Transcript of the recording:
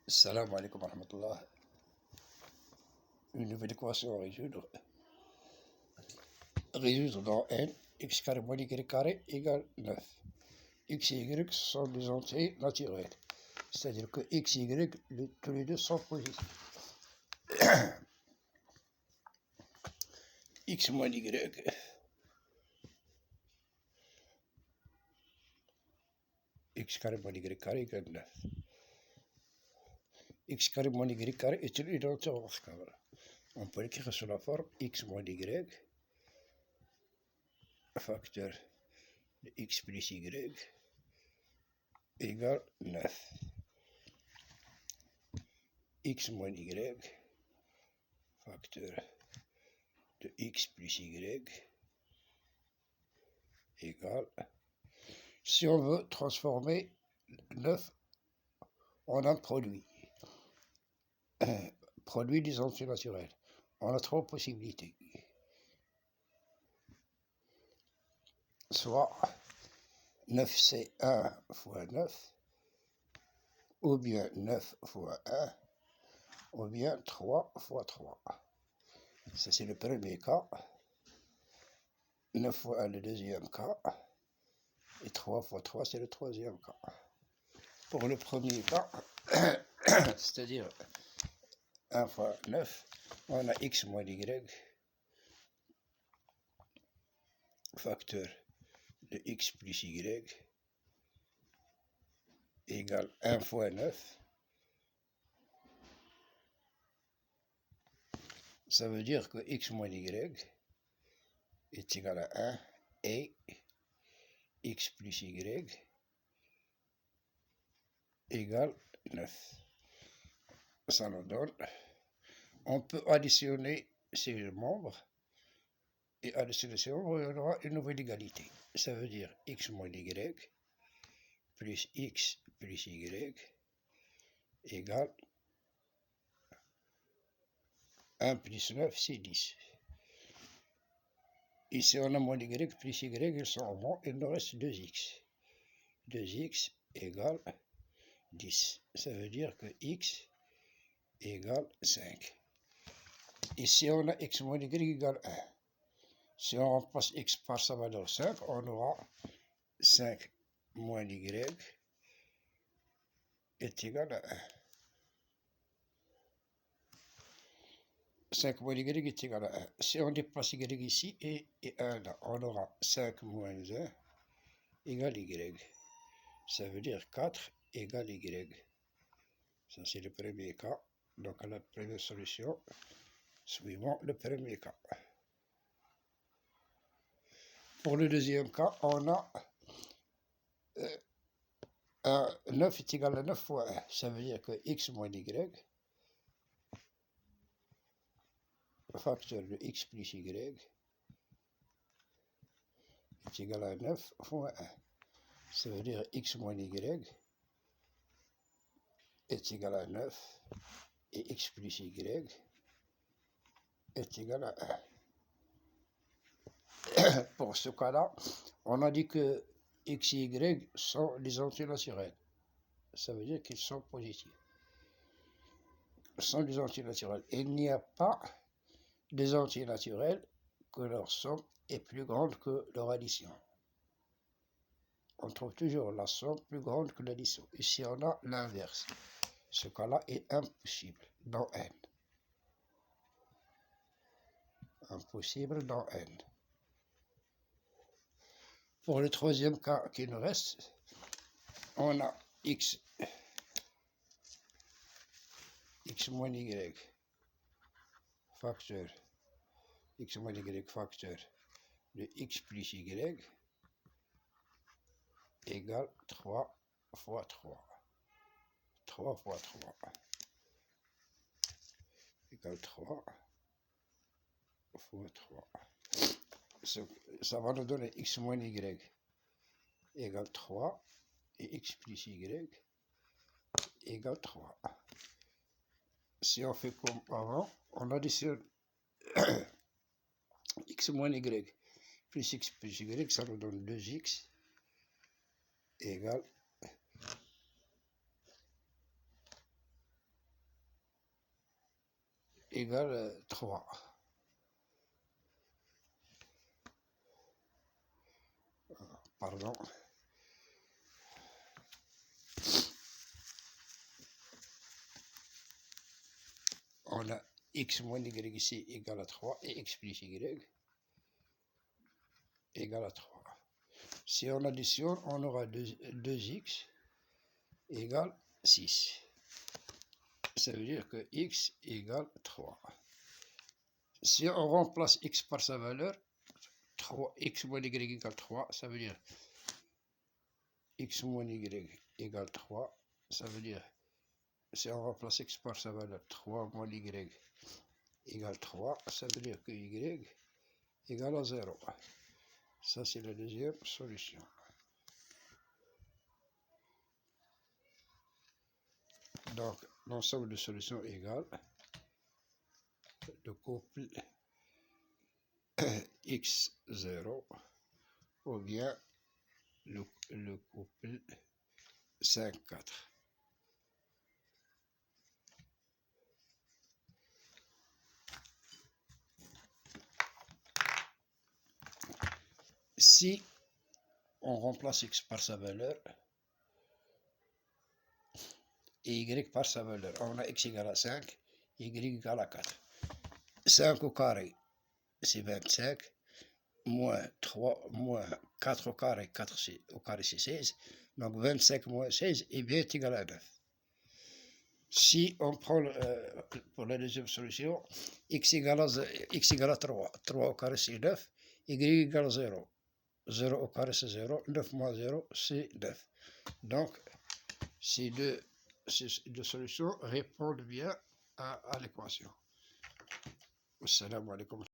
Salam alaikum wa rahmatullah. Une nouvelle équation à résoudre. Résoudre dans n, x carré moins y carré égale 9. X et y sont des entiers naturels. C'est-à-dire que x et y, tous les deux sont positifs. X moins y. X carré moins y carré égale 9. X carré moins y carré est une identité remarquable. On peut l'écrire sous la forme x moins y facteur de x plus y égale 9. X moins y facteur de x plus y égale. Si on veut transformer 9 en un produit des entiers naturels, on a trois possibilités. Soit 9 c'est 1 fois 9, ou bien 9 fois 1, ou bien 3 fois 3. Ça c'est le premier cas. 9 fois 1 le deuxième cas. Et 3 fois 3 c'est le troisième cas. Pour le premier cas, c'est-à-dire 1 fois 9, on a x moins y facteur de x plus y égale 1 fois 9. Ça veut dire que x moins y est égal à 1 et x plus y égale 9. Ça nous donne. On peut additionner ces membres et additionner ces membres, il y aura une nouvelle égalité. Ça veut dire x moins y plus x plus y égale 1 plus 9, c'est 10. Ici, on a moins y plus y, ils sont en moins, il nous reste 2x. 2x égale 10. Ça veut dire que x égale 5. Ici, on a x moins y égale 1. Si on remplace x par sa valeur 5, on aura 5 moins y est égal à 1. 5 moins y est égal à 1. Si on déplace y ici et 1 là, on aura 5 moins 1 égale y. Ça veut dire 4 égale y. Ça, c'est le premier cas. Donc, la première solution, suivant le premier cas. Pour le deuxième cas, on a 9 est égal à 9 fois 1. Ça veut dire que x moins y facteur de x plus y est égal à 9 fois 1. Ça veut dire x moins y est égal à 9 et x plus y est égal à 1. Pour ce cas-là, on a dit que x et y sont des entiers naturels. Ça veut dire qu'ils sont positifs. Sont des entiers naturels. Il n'y a pas des entiers naturels que leur somme est plus grande que leur addition. On trouve toujours la somme plus grande que l'addition. Ici, on a l'inverse. Ce cas-là est impossible dans n. Impossible dans n. Pour le troisième cas qui nous reste, on a x moins y facteur x moins y facteur de x plus y égale 3 fois 3. 3 fois 3 égale 3 fois 3. Ça va nous donner x moins y égale 3 et x plus y égale 3. Si on fait comme avant, on additionne x moins y plus x plus y, ça nous donne 2x égale égale 3. Pardon. On a x moins y ici égale à 3 et x plus y égale à 3. Si on additionne, on aura 2x égale 6. Ça veut dire que x égale 3. Si on remplace x par sa valeur, 3x moins y égale 3, ça veut dire x moins y égale 3, ça veut dire, si on remplace x par sa valeur, 3 moins y égale 3, ça veut dire que y égale à 0. Ça, c'est la deuxième solution. Donc, l'ensemble de solutions égale le couple x0 ou bien le couple 5, 4. Si on remplace x par sa valeur et y par sa valeur, on a x égale à 5, y égale à 4. 5 au carré, c'est 25, moins 3, moins 4 au carré, 4 au carré c'est 16, donc 25 moins 16 est bien égal à 9. Si on prend pour la deuxième solution, x égale à 3, 3 au carré c'est 9, y égale à 0, 0 au carré c'est 0, 9 moins 0 c'est 9. Donc ces deux solutions répondent bien à l'équation. Assalamu alaikum.